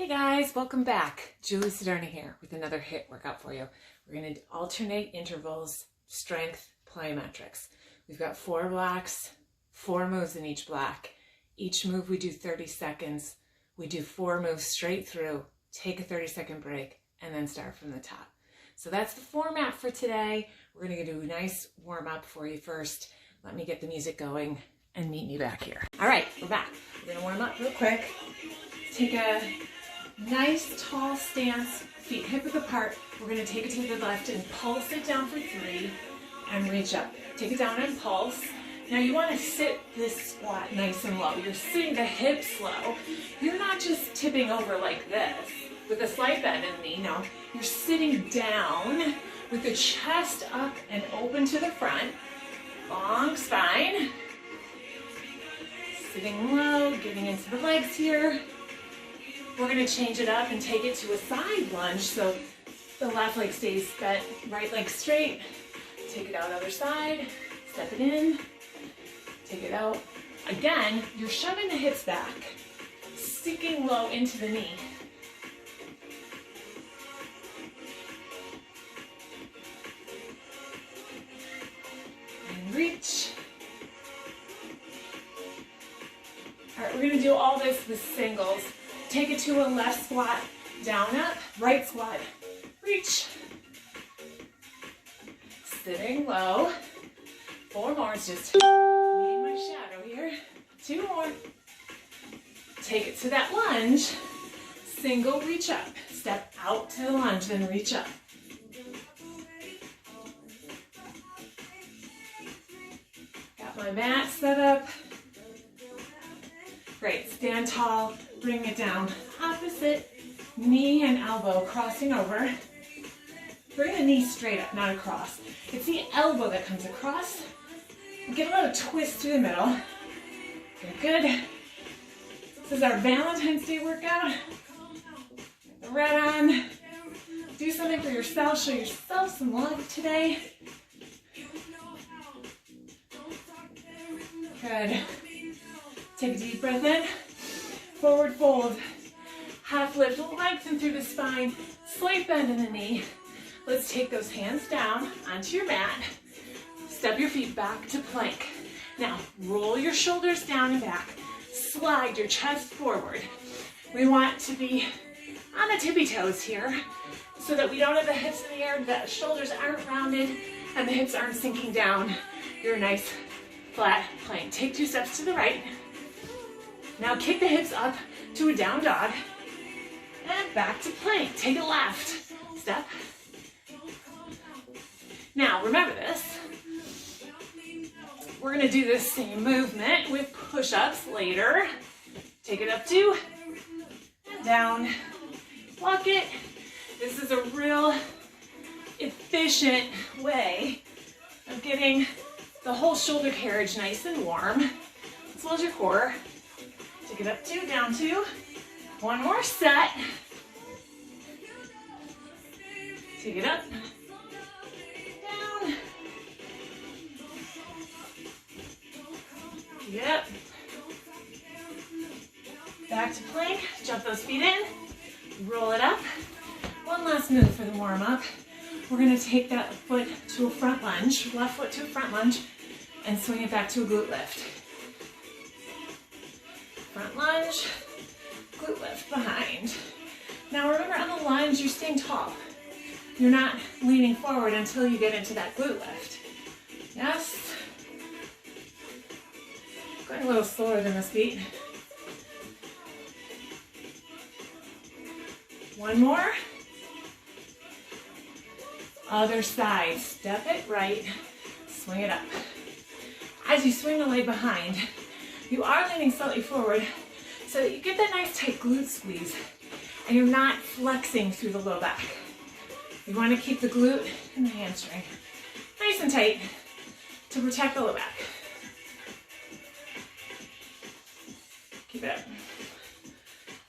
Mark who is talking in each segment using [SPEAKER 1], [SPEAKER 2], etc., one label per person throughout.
[SPEAKER 1] Hey guys, welcome back. Julie Sedona here with another HIIT workout for you. We're going to alternate intervals, strength, plyometrics. We've got 4 blocks, 4 moves in each block. Each move we do 30 seconds. We do 4 moves straight through, take a 30-second break, and then start from the top. So that's the format for today. We're going to do a nice warm-up for you first. Let me get the music going and meet me back here. All right, we're back. We're going to warm up real quick. Take a nice tall stance, feet hip width apart. We're going to take it to the left and pulse it down for 3 and reach up. Take it down and pulse. Now you want to sit this squat nice and low. You're sitting the hips low. You're not just tipping over like this with a slight bend in the knee. No, you're sitting down with the chest up and open to the front. Long spine. Sitting low, getting into the legs here. We're going to change it up and take it to a side lunge so the left leg stays bent, right leg straight. Take it out other side, step it in, take it out. Again, you're shoving the hips back, sinking low into the knee. And reach. All right, we're going to do all this with singles. Take it to a left squat, down up, right squat, reach. Sitting low. 4 more, it's just me and my shadow here. 2 more. Take it to that lunge. Single, reach up. Step out to the lunge, then reach up. Got my mat set up. Great, stand tall. Bring it down, opposite knee and elbow crossing over. Bring the knee straight up, not across. It's the elbow that comes across. Get a little twist through the middle. Good, good. This is our Valentine's Day workout. Get the red on. Do something for yourself. Show yourself some love today. Good. Take a deep breath in. Forward fold, half lift, lengthen through the spine, slight bend in the knee. Let's take those hands down onto your mat. Step your feet back to plank. Now, roll your shoulders down and back. Slide your chest forward. We want to be on the tippy toes here so that we don't have the hips in the air, the shoulders aren't rounded, and the hips aren't sinking down. You're a nice flat plank. Take 2 steps to the right. Now kick the hips up to a down dog and back to plank. Take a left step. Now remember this. We're going to do this same movement with push-ups later. Take it up 2 and down. Walk it. This is a real efficient way of getting the whole shoulder carriage nice and warm, as well as your core. Take it up 2, down 2. 1 more set. Take it up, down. Yep. Back to plank. Jump those feet in. Roll it up. One last move for the warm up. We're going to take that foot to a front lunge, left foot to a front lunge, and swing it back to a glute lift. Front lunge, glute lift behind. Now remember on the lunge, you're staying tall. You're not leaning forward until you get into that glute lift. Yes. Going a little slower than this beat. 1 more. Other side, step it right, swing it up. As you swing the leg behind, you are leaning slightly forward so that you get that nice tight glute squeeze and you're not flexing through the low back. You want to keep the glute and the hamstring nice and tight to protect the low back. Keep it up.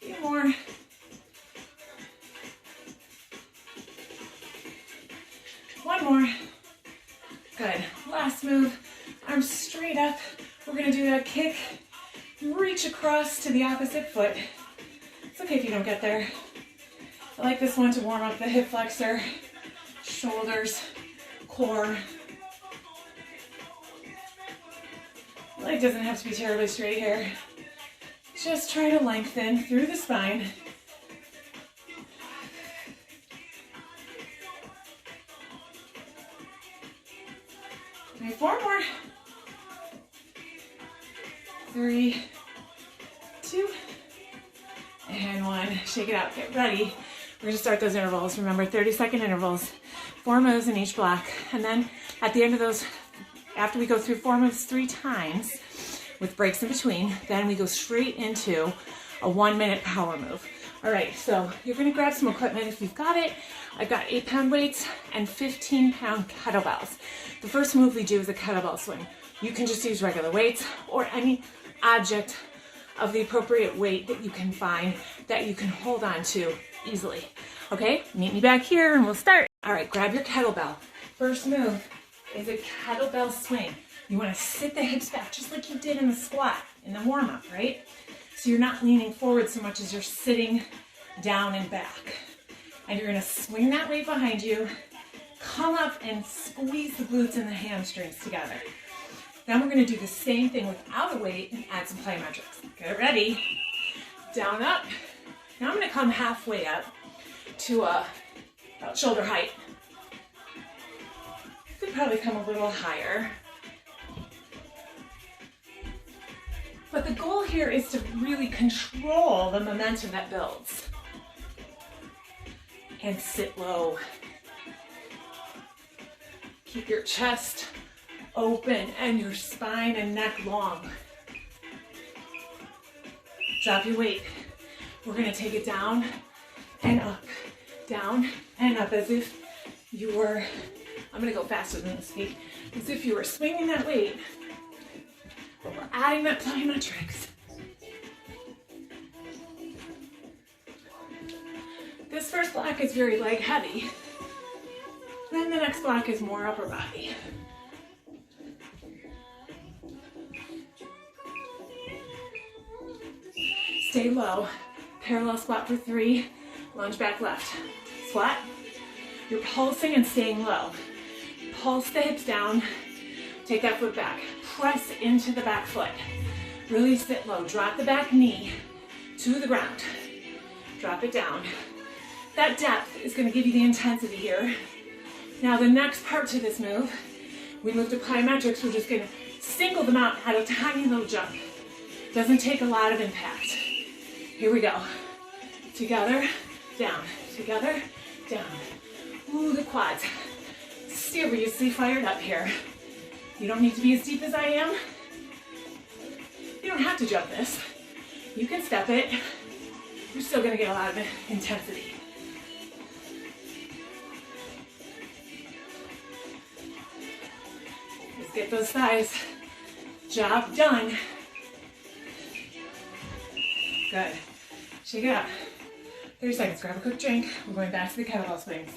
[SPEAKER 1] A few more. One more. Good. Last move. Arms straight up. We're going to do that kick. Reach across to the opposite foot. It's okay. okay if you don't get there. I like this one to warm up the hip flexor, shoulders, core. Leg doesn't have to be terribly straight here. Just try to lengthen through the spine. Okay, 4 more. 3, 2, and 1. Shake it out. Get ready. We're going to start those intervals. Remember, 30-second intervals. 4 moves in each block. And then at the end of those, after we go through 4 moves 3 times, with breaks in between, then we go straight into a 1-minute power move. All right, so you're going to grab some equipment if you've got it. I've got 8-pound weights and 15-pound kettlebells. The first move we do is a kettlebell swing. You can just use regular weights or any object of the appropriate weight that you can find that you can hold on to easily. Okay, meet me back here and we'll start. All right, grab your kettlebell. First move is a kettlebell swing. You want to sit the hips back just like you did in the squat, in the warm-up, right? So you're not leaning forward so much as you're sitting down and back. And you're going to swing that weight behind you, come up and squeeze the glutes and the hamstrings together. Then we're going to do the same thing without a weight and add some plyometrics. Get ready. Down, up. Now I'm going to come halfway up to about shoulder height. You could probably come a little higher. But the goal here is to really control the momentum that builds. And sit low. Keep your chest open and your spine and neck long. Drop your weight. We're going to take it down and up, as if you were, I'm going to go faster than this speed, as if you were swinging that weight, but we're adding that plyometrics. This first block is very leg heavy. Then the next block is more upper body. Stay low. Parallel squat for 3. Lunge back left. Squat. You're pulsing and staying low. Pulse the hips down. Take that foot back. Press into the back foot. Really sit low. Drop the back knee to the ground. Drop it down. That depth is going to give you the intensity here. Now the next part to this move, we move to plyometrics. We're just going to single them out at a tiny little jump. Doesn't take a lot of impact. Here we go. Together, down. Together, down. Ooh, the quads. Seriously fired up here. You don't need to be as deep as I am. You don't have to jump this. You can step it. You're still going to get a lot of intensity. Let's get those thighs. Job done. Good. Shake it up. 30 seconds. Grab a quick drink. We're going back to the kettlebell swings.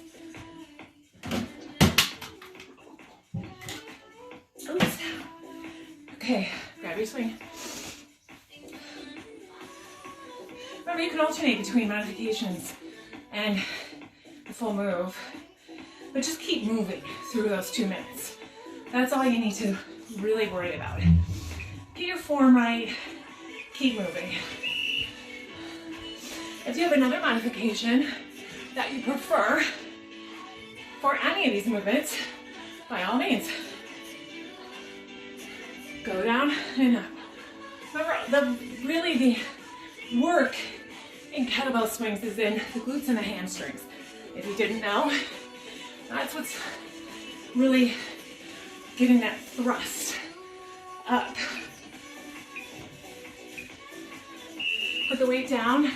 [SPEAKER 1] Oops. Okay. Grab your swing. Remember, you can alternate between modifications and the full move, but just keep moving through those 2 minutes. That's all you need to really worry about. Get your form right. Keep moving. If you have another modification that you prefer for any of these movements, by all means, go down and up. Remember, the work in kettlebell swings is in the glutes and the hamstrings. If you didn't know, that's what's really getting that thrust up. Put the weight down.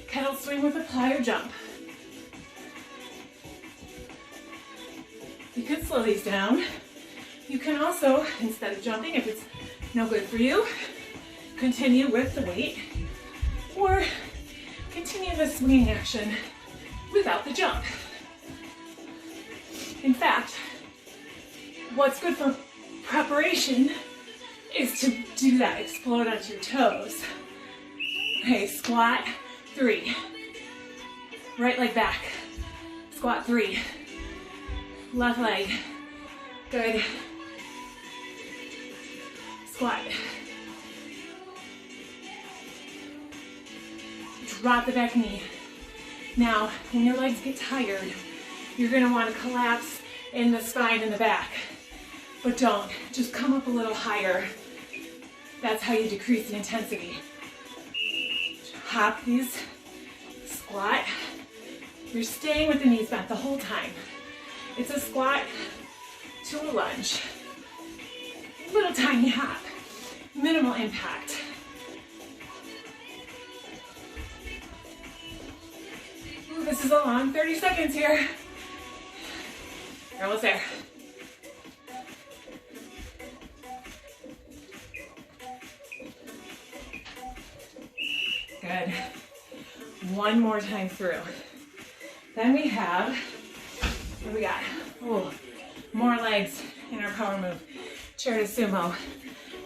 [SPEAKER 1] Kettle swing with a plyo jump. You can slow these down. You can also, instead of jumping, if it's no good for you, continue with the weight or continue the swinging action without the jump. In fact, what's good for preparation is to do that, explode onto your toes. Okay, squat, 3. Right leg back. Squat 3. Left leg. Good. Squat. Drop the back knee. Now, when your legs get tired, you're going to want to collapse in the spine and the back. But don't. Just come up a little higher. That's how you decrease the intensity. Hop these. Squat. You're staying with the knees bent the whole time. It's a squat to a lunge. Little tiny hop. Minimal impact. Ooh, this is a long 30 seconds here. You're almost there. Good. One more time through. Then we have, what do we got? Oh, more legs in our power move. Chair to sumo.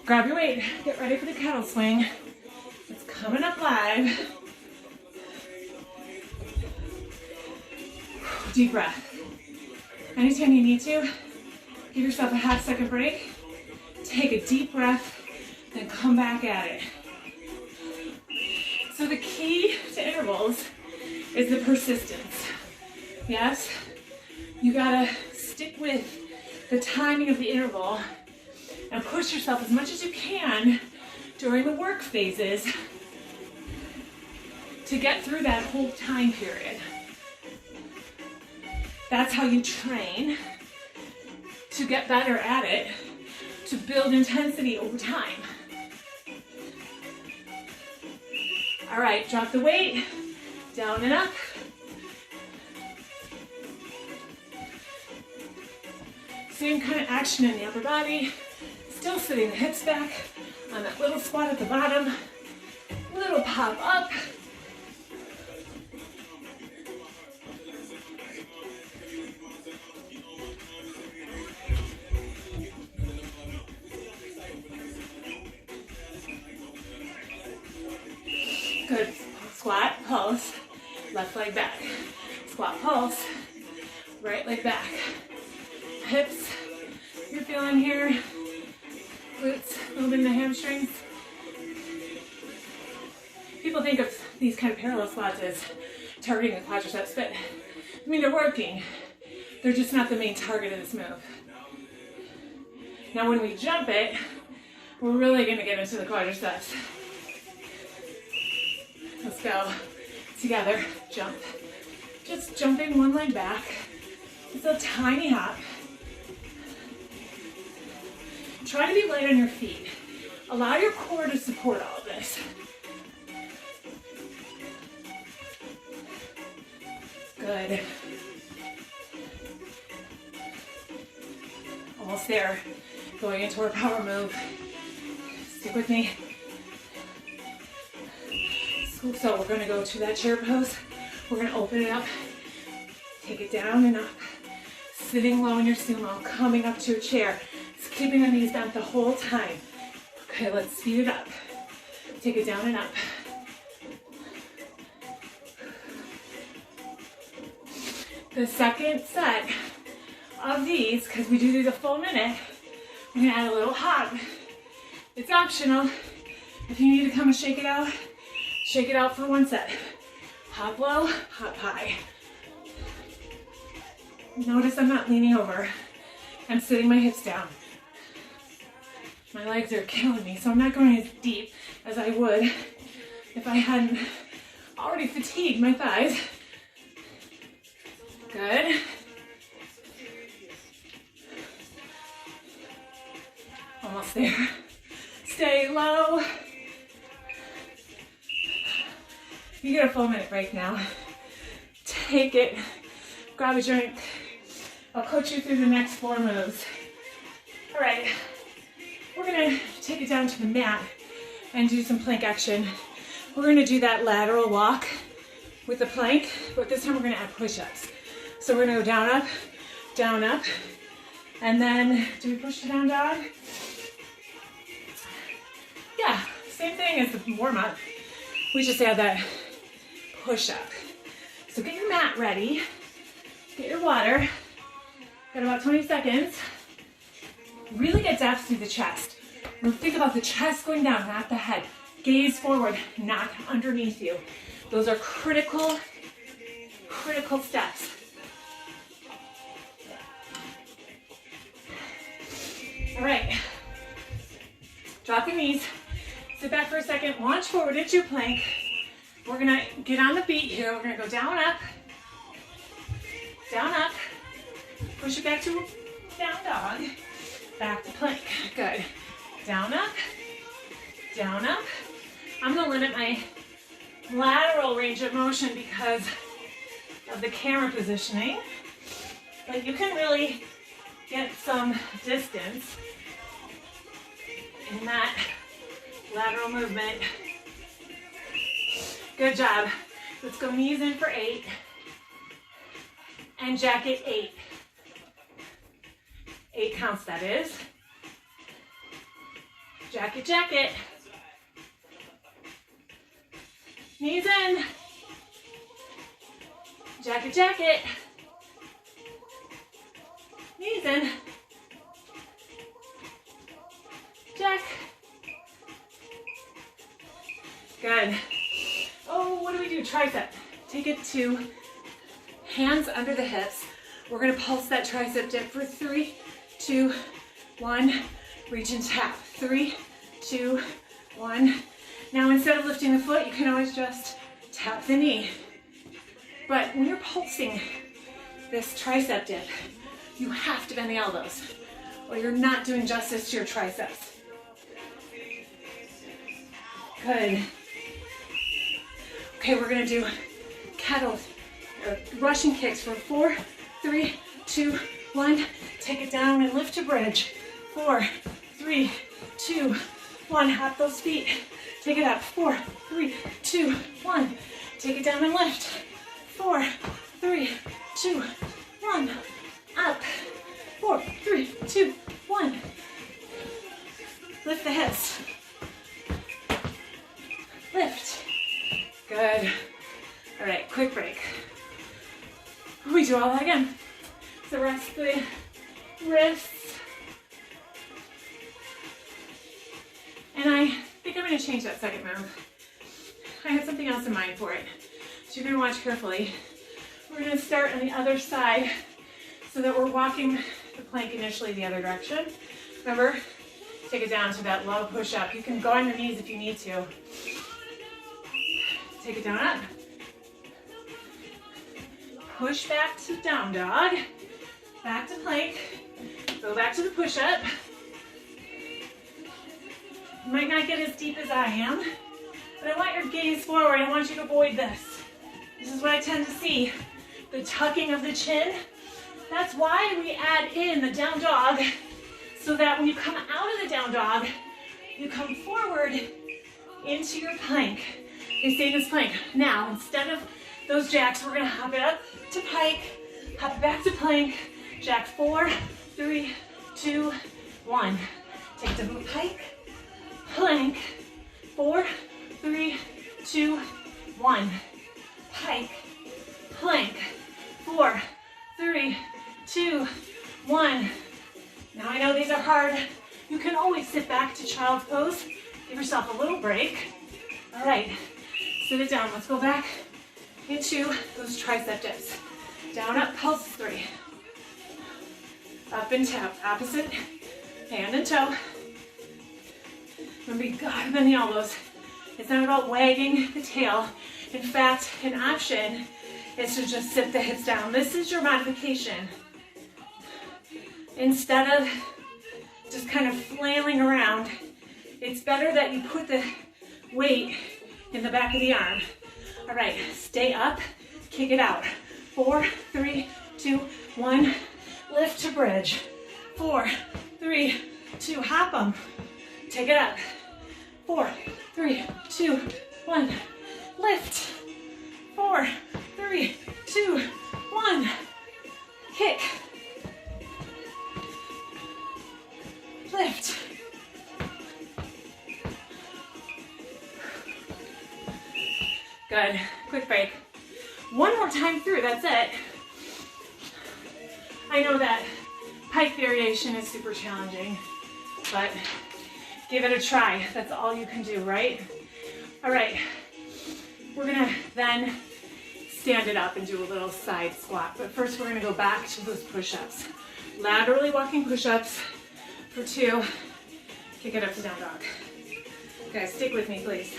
[SPEAKER 1] Grab your weight. Get ready for the kettle swing. It's coming up live. Deep breath. Anytime you need to, give yourself a half-second break. Take a deep breath, then come back at it. So the key to intervals is the persistence. Yes? You gotta stick with the timing of the interval and push yourself as much as you can during the work phases to get through that whole time period. That's how you train to get better at it, to build intensity over time. All right, drop the weight, down and up. Same kind of action in the upper body. Still sitting the hips back on that little squat at the bottom. Little pop up. Good. Squat, pulse, left leg back. Squat, pulse, right leg back. Hips, you're feeling here. Glutes, a little bit in the hamstrings. People think of these kind of parallel squats as targeting the quadriceps, but I mean, they're working. They're just not the main target of this move. Now, when we jump it, we're really going to get into the quadriceps. Let's go. Together, jump. Just jumping one leg back. It's a tiny hop. Try to be light on your feet. Allow your core to support all of this. Good. Almost there. Going into our power move. Stick with me. So we're going to go to that chair pose. We're going to open it up. Take it down and up. Sitting low in your sumo. Coming up to a chair. It's keeping the knees bent the whole time. Okay, let's speed it up. Take it down and up. The second set of these, because we do these a full minute, we're going to add a little hop. It's optional. If you need to come and shake it out for one set. Hop low, hop high. Notice I'm not leaning over. I'm sitting my hips down. My legs are killing me, so I'm not going as deep as I would if I hadn't already fatigued my thighs. Good. Almost there. Stay low. You get a full minute break now. Take it. Grab a drink. I'll coach you through the next 4 moves. All right. We're going to take it down to the mat and do some plank action. We're going to do that lateral walk with the plank, but this time we're going to add push-ups. So we're going to go down, up, and then do we push the down dog? Yeah, same thing as the warm-up. We just add that push-up. So get your mat ready. Get your water. Got about 20 seconds. Really get depth through the chest. Now think about the chest going down, not the head. Gaze forward, not underneath you. Those are critical steps. All right. Drop your knees. Sit back for a second. Launch forward into your plank. We're gonna get on the beat here. We're gonna go down, up, push it back to down dog, back to plank. Good. Down, up. I'm gonna limit my lateral range of motion because of the camera positioning, but you can really get some distance in that lateral movement. Good job. Let's go knees in for 8 and jacket 8. 8 counts, that is. Jacket. Knees in. Jacket. Knees in. Jack. Good. Oh, what do we do? Tricep. Take it to hands under the hips. We're gonna pulse that tricep dip for 3, 2, 1. Reach and tap. 3, 2, 1. Now instead of lifting the foot, you can always just tap the knee. But when you're pulsing this tricep dip, you have to bend the elbows or you're not doing justice to your triceps. Good. Okay, we're gonna do kettle rushing kicks for 4, 3, 2, 1. Take it down and lift to bridge. 4, 3, 2, 1. Hop those feet. Take it up. 4, 3, 2, 1. Take it down and lift. 4, 3, 2, 1. Up. 4, 3, 2, 1. Lift the hips. Lift. Good. All right, quick break. We do all that again. So rest the wrists. And I think I'm gonna change that second move. I had something else in mind for it. So you're gonna watch carefully. We're gonna start on the other side so that we're walking the plank initially the other direction. Remember, take it down to that low push-up. You can go on your knees if you need to. Take it down, up. Push back to down dog. Back to plank. Go back to the push-up. You might not get as deep as I am, but I want your gaze forward. I want you to avoid this. This is what I tend to see. The tucking of the chin. That's why we add in the down dog, so that when you come out of the down dog, you come forward into your plank. Okay, stay in this plank. Now, instead of those jacks, we're gonna hop it up to pike, hop it back to plank, jack 4, 3, 2, 1. Take it to the pike, plank, 4, 3, 2, 1. Pike, plank, 4, 3, 2, 1. Now I know these are hard. You can always sit back to child's pose. Give yourself a little break. All right, sit it down. Let's go back into those tricep dips. Down, up, pulse 3. Up and tap, opposite hand and toe. Remember, you gotta bend the elbows. It's not about wagging the tail. In fact, an option is to just sit the hips down. This is your modification. Instead of just kind of flailing around, it's better that you put the weight in the back of the arm. All right, stay up, kick it out. 4, 3, 2, 1. Lift to bridge. 4, 3, 2, hop them. Take it up. 4, 3, 2, 1. Lift. 4, 3, 2, 1. Kick. Lift. Good. Quick break. One more time through, that's it. I know that pike variation is super challenging, but give it a try. That's all you can do, right? All right, we're gonna then stand it up and do a little side squat. But first we're gonna go back to those push-ups. Laterally walking push-ups for 2. Kick it up to down dog. Guys, stick with me, please.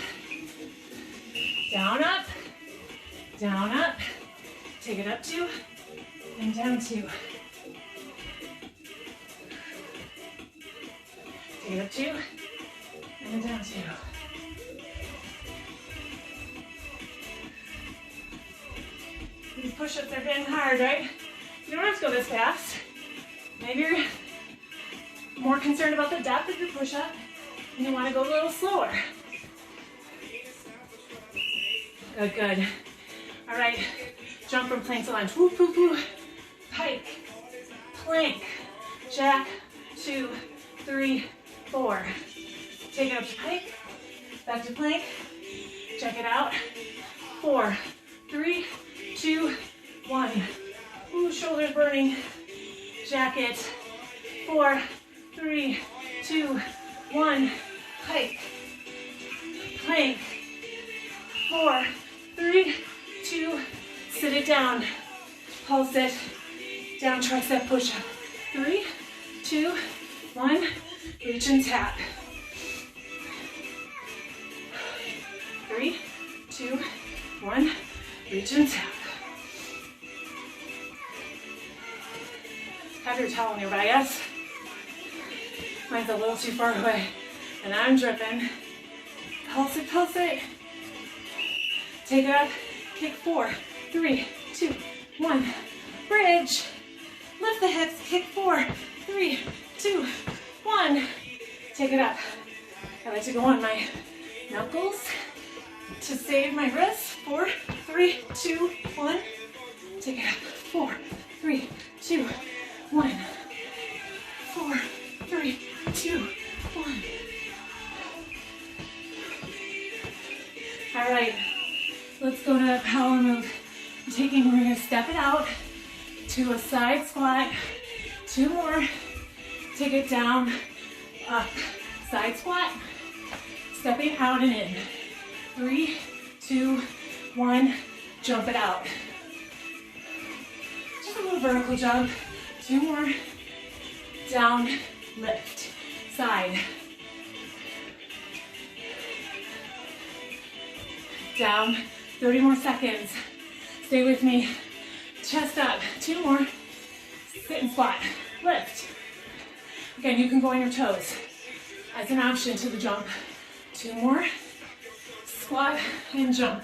[SPEAKER 1] Down, up, take it up 2, and down 2. Take it up 2, and down 2. These push-ups are getting hard, right? You don't have to go this fast. Maybe you're more concerned about the depth of your push-up and you want to go a little slower. Good, good. All right, jump from plank to lunge. Woo, woo, woo. Pike, plank, jack, 2, 3, 4. Take it up to pike, back to plank, check it out. 4, 3, 2, 1. Ooh, shoulders burning. Jacket. 4, 3, 2, 1. Pike. Plank. 4, 3, 2. Sit it down. Pulse it. Down tricep push-up. 3, 2, 1. Reach and tap. 3, 2, 1. Reach and tap. Have your towel nearby, yes? Mine's a little too far away, and I'm dripping. Pulse it, pulse it. Take it up, kick 4, 3, 2, 1. Bridge. Lift the hips, kick 4, 3, 2, 1. Take it up. I like to go on my knuckles to save my wrists. 4, 3, 2, 1. Take it up. 4, 3, 2, 1. 4, 3, 2, 1. All right, let's go to power move. We're gonna step it out to a side squat. 2 more. Take it down, up, side squat. Stepping out and in. 3, 2, 1. Jump it out. Just a little vertical jump. 2 more. Down, lift, side. Down, 30 more seconds. Stay with me. Chest up, 2 more. Sit and squat, lift. Again, you can go on your toes as an option to the jump. 2 more. Squat and jump.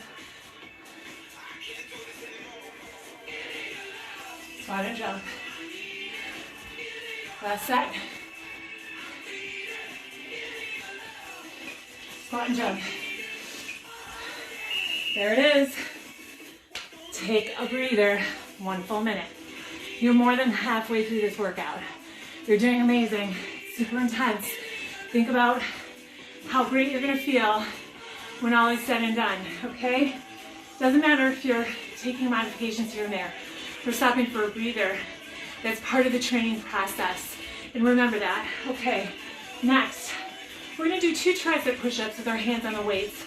[SPEAKER 1] Squat and jump. Last set. Squat and jump. There it is. Take a breather. 1 full minute. You're more than halfway through this workout. You're doing amazing. Super intense. Think about how great you're gonna feel when all is said and done, okay? Doesn't matter if you're taking modifications here and there. We're stopping for a breather. That's part of the training process. And remember that. Okay, next, we're gonna do 2 tricep push-ups with our hands on the weights.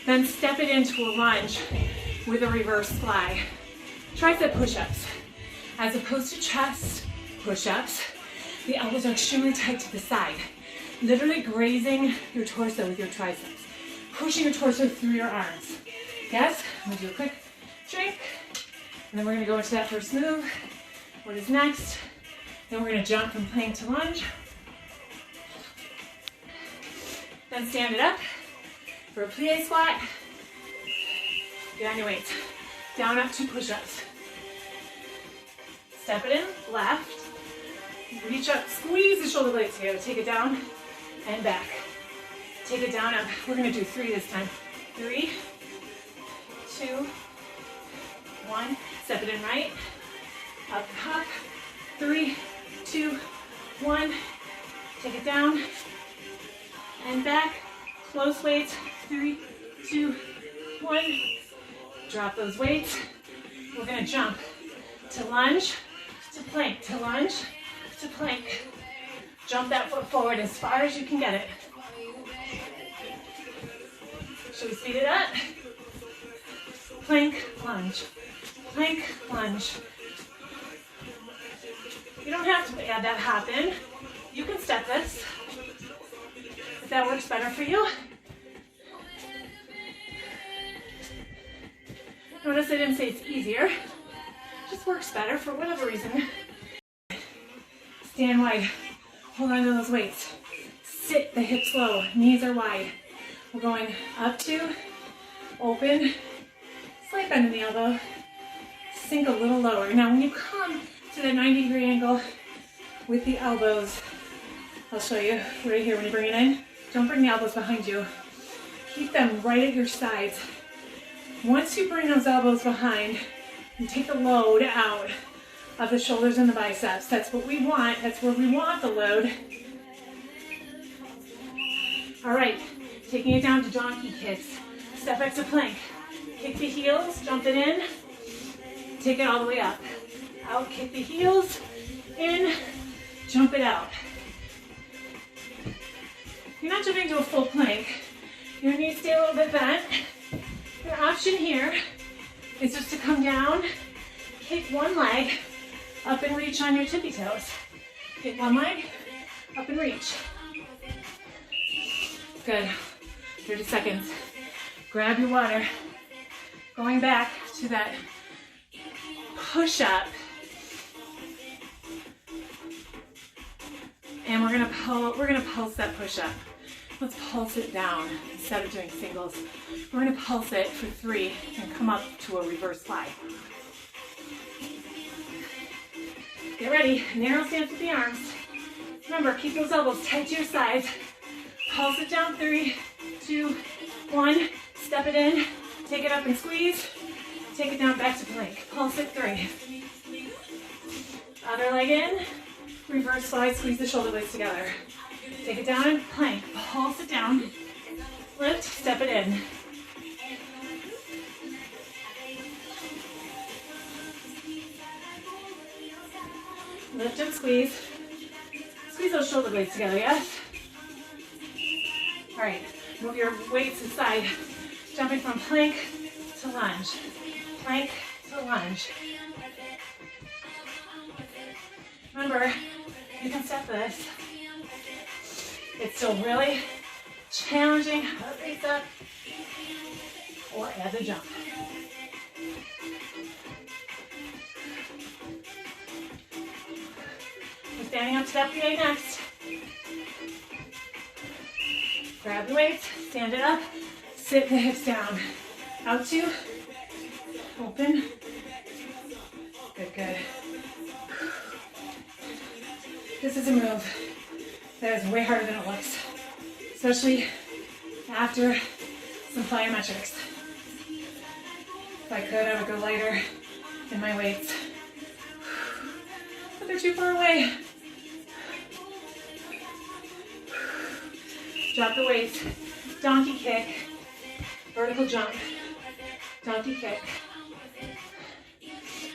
[SPEAKER 1] Then step it into a lunge with a reverse fly. Tricep push-ups. As opposed to chest push-ups, the elbows are extremely tight to the side. Literally grazing your torso with your triceps. Pushing your torso through your arms. Yes? I'm gonna do a quick drink. And then we're gonna go into that first move. What is next? Then we're gonna jump from plank to lunge. Then stand it up for a plie squat. Get on your weights. Down, up, 2 push-ups. Step it in, left. Reach up, squeeze the shoulder blades together. Take it down and back. Take it down, up. We're gonna do 3 this time. 3, 2, 1. Step it in right. Up, up. 3, 2, 1. Take it down and back. Close weights. 3, 2, 1. Drop those weights. We're gonna jump to lunge, to plank, to lunge, to plank. Jump that foot forward as far as you can get it. Should we speed it up? Plank, lunge, plank, lunge. You don't have to add that hop in. You can step this if that works better for you. Notice I didn't say it's easier. It just works better for whatever reason. Stand wide. Hold on to those weights. Sit the hips low. Knees are wide. We're going up to, open, slight bend in the elbow, sink a little lower. Now when you come to that 90-degree angle with the elbows, I'll show you right here when you bring it in. Don't bring the elbows behind you. Keep them right at your sides. Once you bring those elbows behind, you take the load out of the shoulders and the biceps. That's what we want. That's where we want the load. All right, taking it down to donkey kicks. Step back to plank. Kick the heels, jump it in. Take it all the way up. Out, kick the heels, in, jump it out. You're not jumping to a full plank. Your knees stay a little bit bent. Your option here is just to come down, kick one leg, up and reach on your tippy toes. Kick one leg, up and reach. Good. 30 seconds. Grab your water. Going back to that push-up. And we're gonna pulse that push-up. Let's pulse it down instead of doing singles. We're gonna pulse it for 3 and come up to a reverse fly. Get ready, narrow stance with the arms. Remember, keep those elbows tight to your sides. Pulse it down, 3, 2, 1. Step it in, take it up and squeeze. Take it down back to plank. Pulse it, 3. Other leg in, reverse slide, squeeze the shoulder blades together. Take it down and plank, pulse it down, lift, step it in. Lift and squeeze. Squeeze those shoulder blades together, yes? All right, move your weights aside. Jumping from plank to lunge. Plank to lunge. Remember, you can step this. It's still really challenging. Face up or add the jump. We're standing up to that plie next. Grab the weights, stand it up, sit the hips down. Out 2, open. Good, good. This is a move that is way harder than it looks, especially after some plyometrics. If I could, I would go lighter in my weights, but they're too far away. Drop the weights, donkey kick, vertical jump, donkey kick.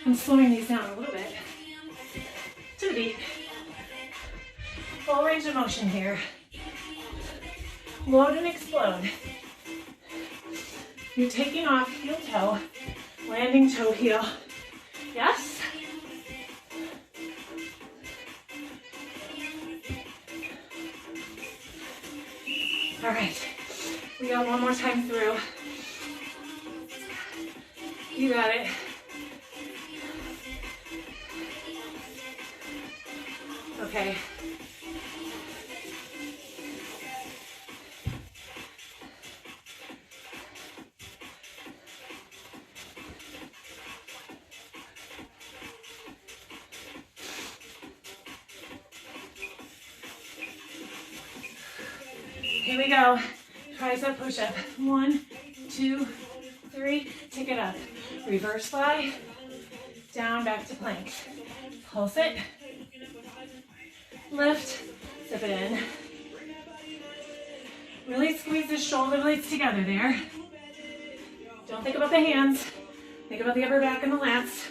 [SPEAKER 1] I'm slowing these down a little bit to the beat. Full range of motion here. Load and explode. You're taking off heel toe, landing toe heel. Yes? All right, we got one more time through. You got it. Okay. Here we go. Tricep push-up. 1, 2, 3. Take it up. Reverse fly. Down, back to plank. Pulse it. Lift. Step it in. Really squeeze the shoulder blades together there. Don't think about the hands. Think about the upper back and the lats.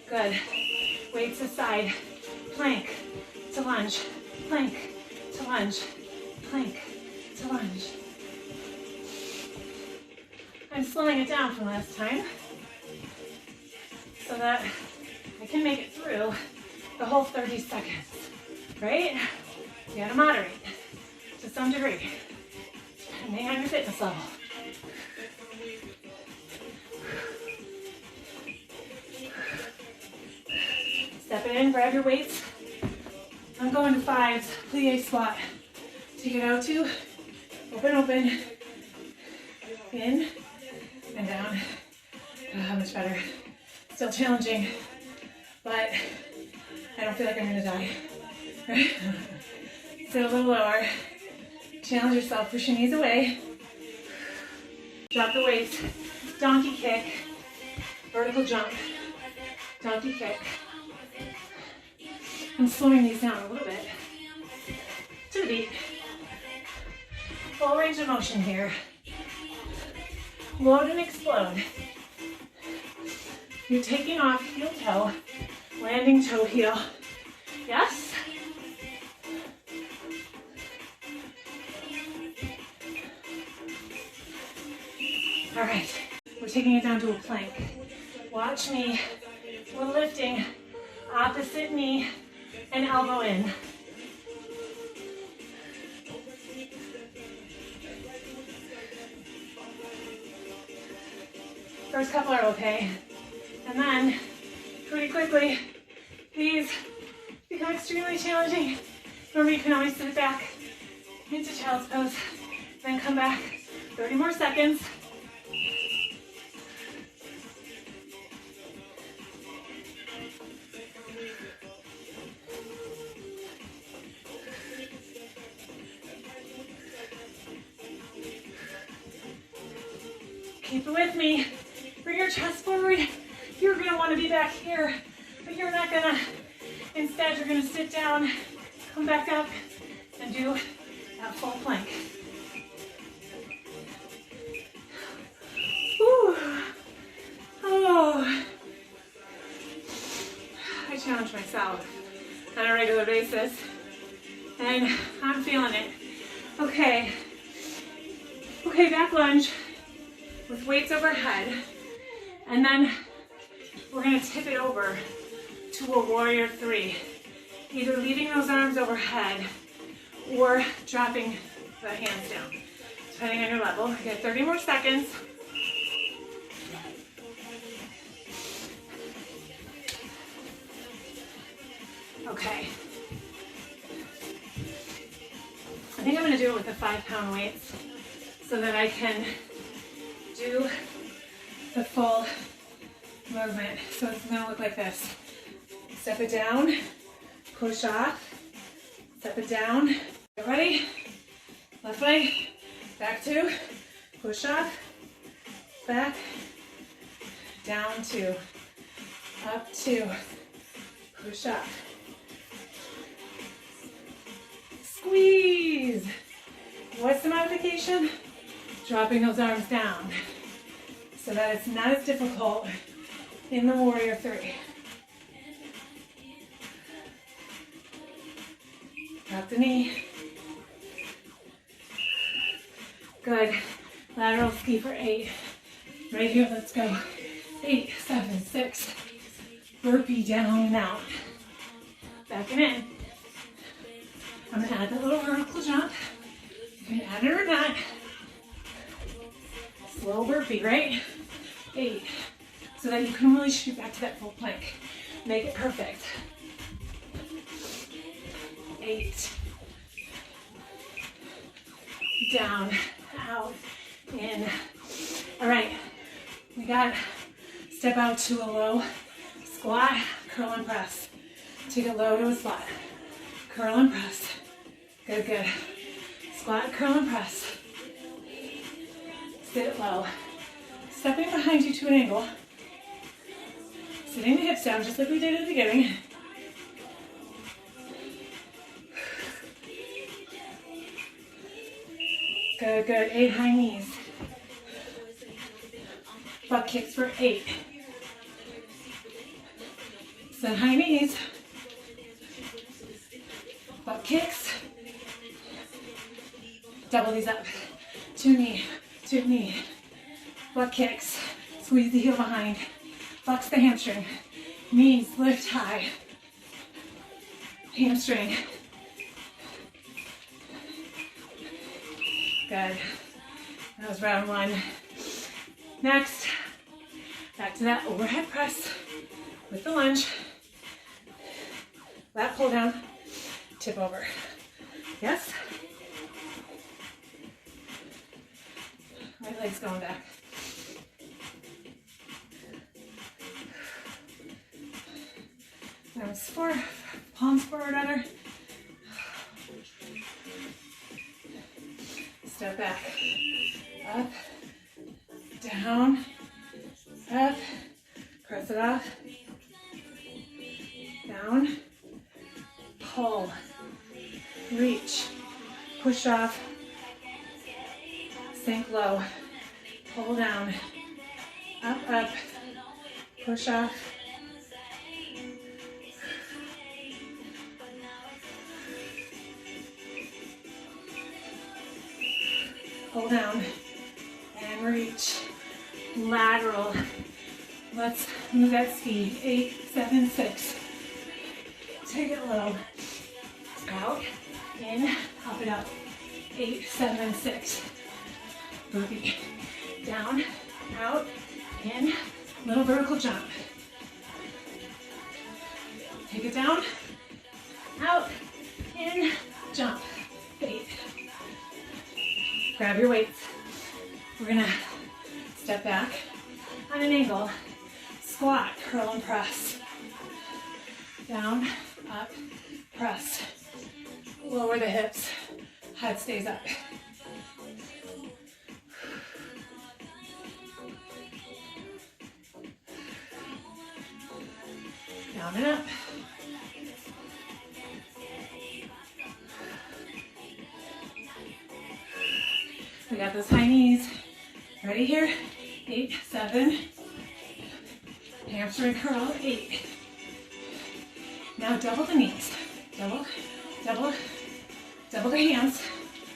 [SPEAKER 1] Good. Weights aside. Plank to lunge. Plank to lunge. Plank to lunge. I'm slowing it down from last time so that I can make it through the whole 30 seconds, right? You gotta moderate to some degree, depending on your fitness level. Step in, grab your weights. I'm going to 5s, plie squat. Take it out to open, open, in, and down. How much better. Still challenging, but I don't feel like I'm gonna die. Sit a little lower. Challenge yourself, push your knees away. Drop the weights. Donkey kick. Vertical jump. Donkey kick. I'm slowing these down a little bit. To the beat. Full range of motion here. Load and explode. You're taking off heel toe, landing toe heel. Yes? All right, we're taking it down to a plank. Watch me. We're lifting opposite knee and elbow in. First couple are okay. And then, pretty quickly, these become extremely challenging. Remember, you can always sit it back into child's pose, then come back. 30 more seconds. Keep it with me. Bring your chest forward. You're gonna wanna be back here, but you're not gonna. Instead, you're gonna sit down, come back up, and do that full plank. Whew. Oh. I challenge myself on a regular basis, and I'm feeling it. Okay. Okay, back lunge with weights overhead, and then we're gonna tip it over to a warrior 3. Either leaving those arms overhead or dropping the hands down, depending on your level. You get 30 more seconds. Okay. I think I'm gonna do it with the 5-pound weights so that I can do the full movement. So it's gonna look like this. Step it down, push off, step it down. Get ready? Left leg, back 2, push off, back, down 2, up 2, push up. Squeeze. What's the modification? Dropping those arms down so that it's not as difficult in the warrior 3. Drop the knee. Good. Lateral ski for 8. Right here, let's go. 8, 7, 6. Burpee down and out. Backing in. I'm gonna add that little vertical jump. You can add it or not. Slow burpee, right? 8. So that you can really shoot back to that full plank. Make it perfect. 8. Down, out, in. All right, we got step out to a low squat, curl and press. Take it low to a squat, curl and press. Good, good. Squat, curl and press. Sit it low. Stepping behind you to an angle. Sitting the hips down just like we did at the beginning. Good, good. 8 high knees. Butt kicks for 8. Set high knees. Butt kicks. Double these up. 2 knee, 2 knee. Butt kicks. Squeeze the heel behind. Flex the hamstring. Knees lift high. Hamstring. Good. That was round 1. Next, back to that overhead press with the lunge. Lat pull down, tip over. Yes? Right leg's going back. Arms forward, palms forward under. Step back. Up, down, up, press it off, down, pull, reach, push off, sink low, pull down, up, up, push off, pull down, and reach, lateral. Let's move that speed. 8, 7, 6. Take it low. Out, in, up and up. 8, 7, 6. Burpee. Down, out, in, little vertical jump. Take it down, out, in, jump. 8. Grab your weights. We're gonna step back on an angle, squat, curl and press. Down, up, press. Lower the hips, head stays up. Down and up. We got those high knees. Ready here? 8, 7. Hamstring curl, 8. Now double the knees. Double, double, double the hands.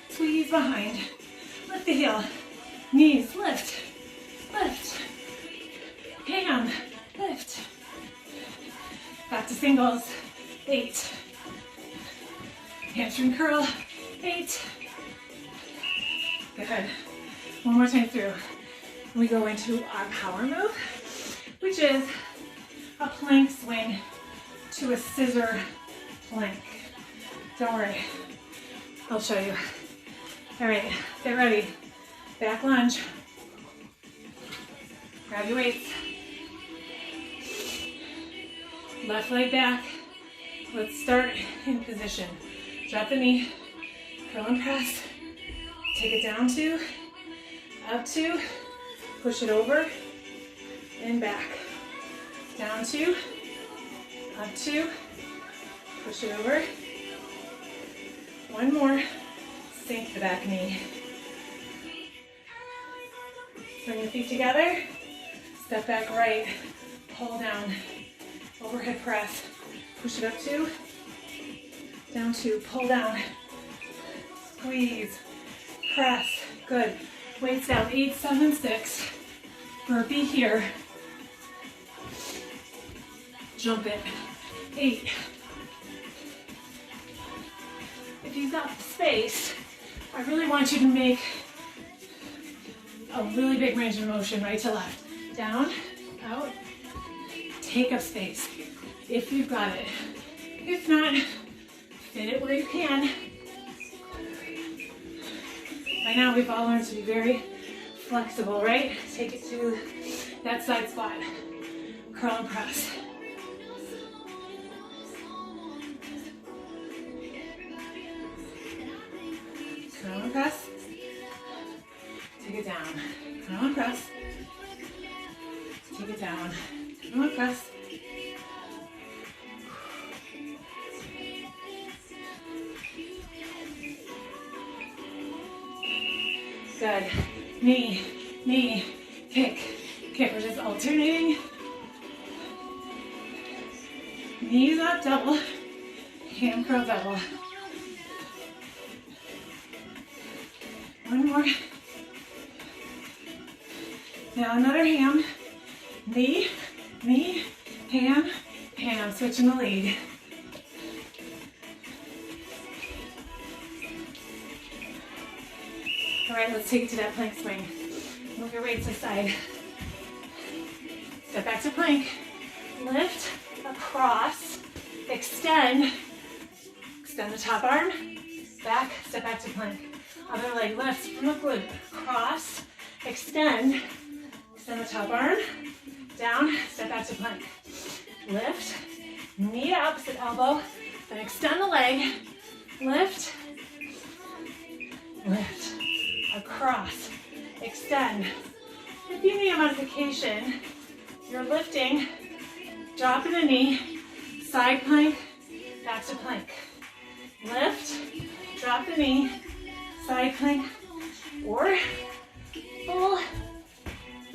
[SPEAKER 1] Squeeze behind. Lift the heel. Knees, lift, lift. Hand, lift. Back to singles, 8. Hamstring curl, 8. Good. One more time through. We go into our power move, which is a plank swing to a scissor plank. Don't worry, I'll show you. All right, get ready. Back lunge. Grab your weights. Left leg back. Let's start in position. Drop the knee, curl and press. Take it down 2, up 2, push it over, and back. Down 2, up 2, push it over. One more, sink the back knee. Bring your feet together, step back right, pull down, overhead press, push it up 2, down 2, pull down, squeeze, press, good. Weights down, 8, 7, 6. Burpee here. Jump it, 8. If you've got space, I really want you to make a really big range of motion right to left. Down, out, take up space. If you've got it. If not, fit it where you can. By now we've all learned to be very flexible, right? Take it to that side squat. Curl and press. Curl and press. Take it down. Curl and press. Take it down. Curl and press. Good. Knee, knee, kick, kick. We're just alternating. Knees up, double. Hand curl, double. One more. Now another ham. Knee, knee, ham, ham. Switching the lead. All right, let's take it to that plank swing. Move your weights aside. Step back to plank. Lift, across, extend. Extend the top arm. Back, step back to plank. Other leg lifts from the glute. Cross, extend. Extend the top arm. Down, step back to plank. Lift, knee to opposite elbow. Then extend the leg. Lift, lift. Across, extend. If you need a modification, you're lifting, dropping the knee, side plank, back to plank. Lift, drop the knee, side plank, or pull,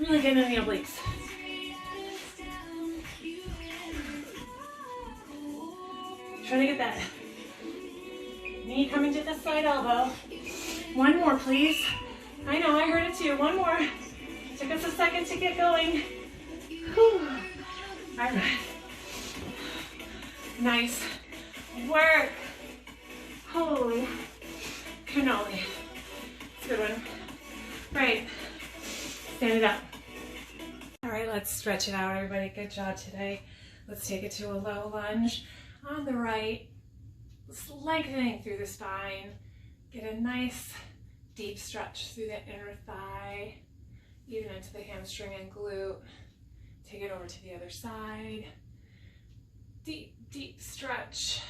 [SPEAKER 1] really get into the obliques. Try to get that knee coming to the side elbow. One more, please. I know, I heard it too. One more. Took us a second to get going. Whew. All right. Nice work. Holy cannoli. It's a good one. Right. Stand it up. All right, let's stretch it out, everybody. Good job today. Let's take it to a low lunge. On the right, lengthening through the spine. Get a nice deep stretch through the inner thigh, even into the hamstring and glute. Take it over to the other side. Deep, deep stretch.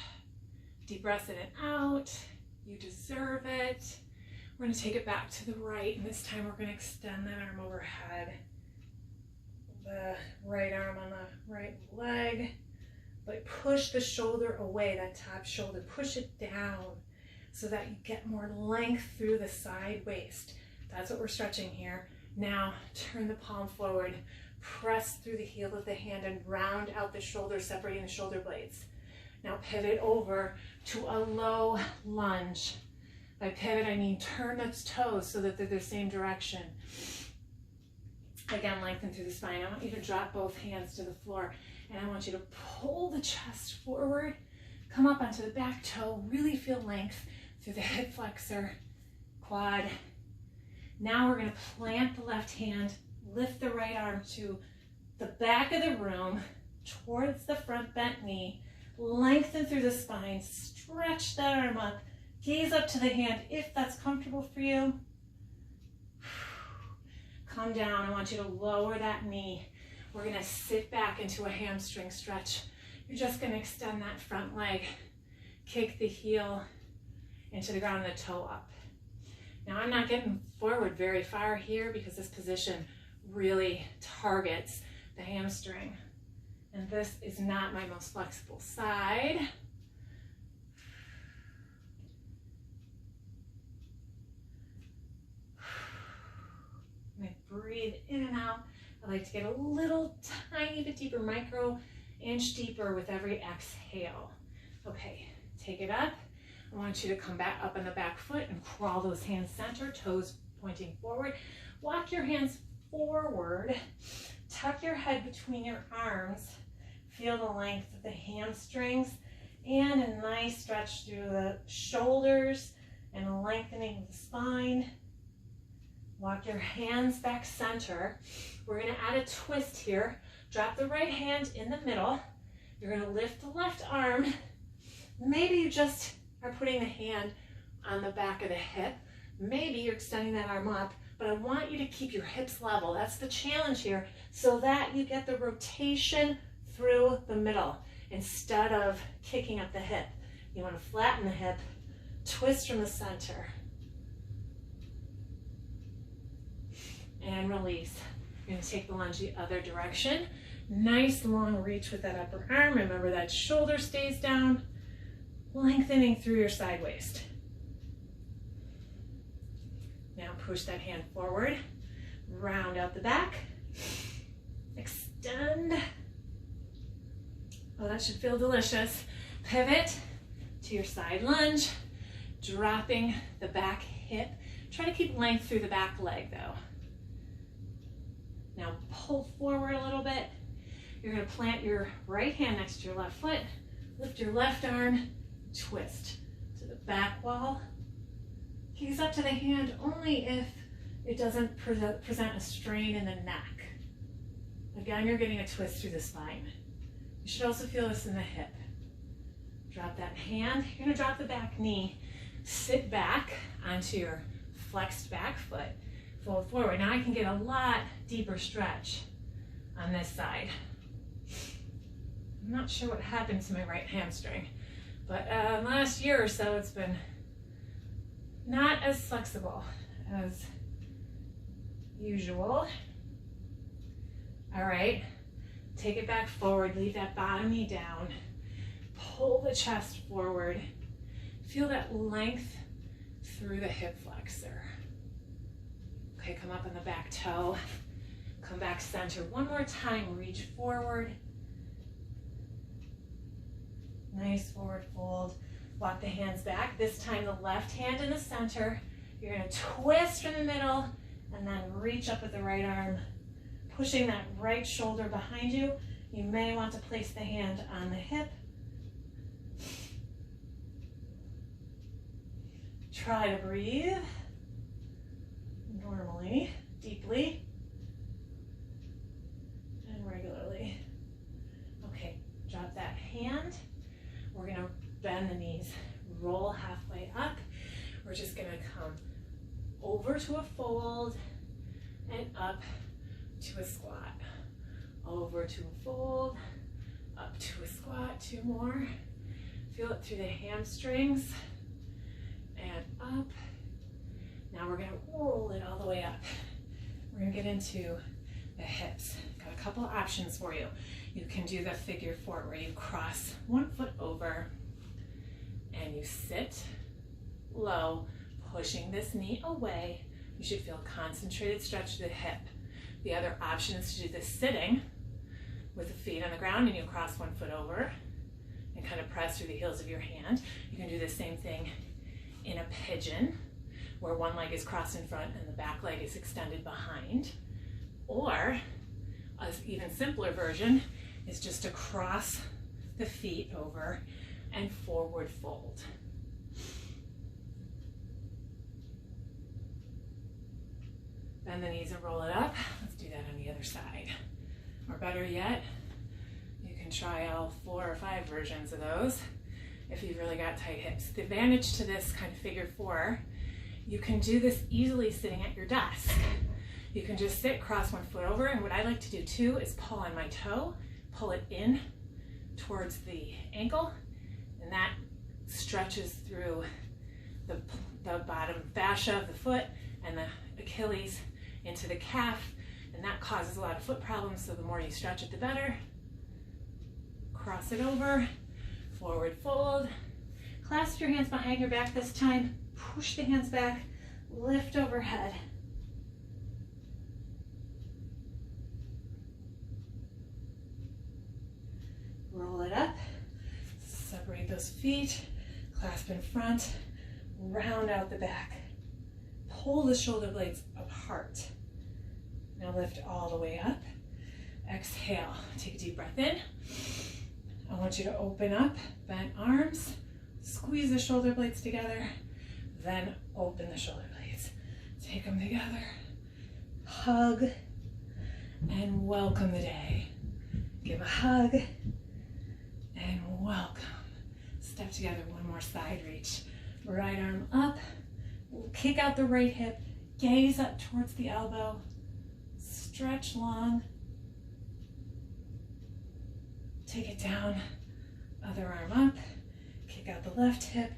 [SPEAKER 1] Deep breath in and out. You deserve it. We're going to take it back to the right, and this time we're going to extend that arm overhead. The right arm on the right leg. But push the shoulder away, that top shoulder. Push it down, so that you get more length through the side waist. That's what we're stretching here. Now, turn the palm forward, press through the heel of the hand and round out the shoulder, separating the shoulder blades. Now pivot over to a low lunge. By pivot, I mean turn those toes so that they're the same direction. Again, lengthen through the spine. I want you to drop both hands to the floor, and I want you to pull the chest forward, come up onto the back toe, really feel length through the hip flexor, quad. Now we're going to plant the left hand, lift the right arm to the back of the room, towards the front bent knee, lengthen through the spine, stretch that arm up, gaze up to the hand if that's comfortable for you. Come down. I want you to lower that knee. We're going to sit back into a hamstring stretch. You're just going to extend that front leg, kick the heel into the ground and the toe up. Now I'm not getting forward very far here because this position really targets the hamstring. And this is not my most flexible side. I'm going to breathe in and out. I like to get a little tiny bit deeper, micro-inch deeper with every exhale. Okay, take it up. I want you to come back up on the back foot and crawl those hands center, toes pointing forward. Walk your hands forward. Tuck your head between your arms. Feel the length of the hamstrings and a nice stretch through the shoulders and a lengthening of the spine. Walk your hands back center. We're going to add a twist here. Drop the right hand in the middle. You're going to lift the left arm. Maybe you just are putting the hand on the back of the hip. Maybe you're extending that arm up, but I want you to keep your hips level. That's the challenge here, so that you get the rotation through the middle instead of kicking up the hip. You want to flatten the hip, twist from the center, and release. You're going to take the lunge the other direction. Nice long reach with that upper arm. Remember that shoulder stays down, lengthening through your side waist. Now push that hand forward, round out the back, extend. Oh, that should feel delicious. Pivot to your side lunge, dropping the back hip. Try to keep length through the back leg though. Now pull forward a little bit. You're gonna plant your right hand next to your left foot, lift your left arm, twist to the back wall. Gaze up to the hand only if it doesn't present a strain in the neck. Again, you're getting a twist through the spine. You should also feel this in the hip. Drop that hand. You're gonna drop the back knee. Sit back onto your flexed back foot. Fold forward. Now I can get a lot deeper stretch on this side. I'm not sure what happened to my right hamstring, but last year or so it's been not as flexible as usual. All right, take it back forward, leave that bottom knee down, pull the chest forward, feel that length through the hip flexor. Okay, come up on the back toe, come back center. One more time, reach forward. Nice forward fold. Walk the hands back. This time the left hand in the center. You're gonna twist from the middle and then reach up with the right arm, pushing that right shoulder behind you. You may want to place the hand on the hip. Try to breathe normally, deeply, and regularly. Okay, drop that hand. We're gonna bend the knees, roll halfway up. We're just gonna come over to a fold and up to a squat. Over to a fold, up to a squat, 2 more. Feel it through the hamstrings and up. Now we're gonna roll it all the way up. We're gonna get into the hips. Got a couple options for you. You can do the figure 4 where you cross one foot over and you sit low, pushing this knee away. You should feel a concentrated stretch to the hip. The other option is to do this sitting with the feet on the ground and you cross one foot over and kind of press through the heels of your hand. You can do the same thing in a pigeon where one leg is crossed in front and the back leg is extended behind. Or an even simpler version is just to cross the feet over and forward fold. Bend the knees and roll it up. Let's do that on the other side. Or better yet, you can try all 4 or 5 versions of those if you've really got tight hips. The advantage to this kind of figure 4, you can do this easily sitting at your desk. You can just sit, cross one foot over, and what I like to do too is pull on my toe, pull it in towards the ankle, and that stretches through the bottom fascia of the foot and the Achilles into the calf, and that causes a lot of foot problems, so the more you stretch it, the better. Cross it over, forward fold, clasp your hands behind your back this time, push the hands back, lift overhead. Roll it up, separate those feet, clasp in front, round out the back. Pull the shoulder blades apart. Now lift all the way up. Exhale, take a deep breath in. I want you to open up, bent arms, squeeze the shoulder blades together, then open the shoulder blades. Take them together, hug, and welcome the day. Give a hug, and welcome. Step together, one more side reach. Right arm up, kick out the right hip, gaze up towards the elbow, stretch long, take it down, other arm up, kick out the left hip,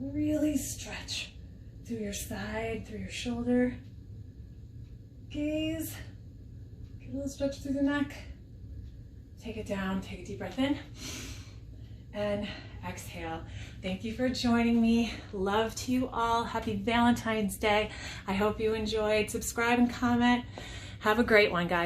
[SPEAKER 1] really stretch through your side, through your shoulder, gaze, get a little stretch through the neck, take it down, take a deep breath in, and exhale. Thank you for joining me. Love to you all. Happy Valentine's Day. I hope you enjoyed. Subscribe and comment. Have a great one, guys.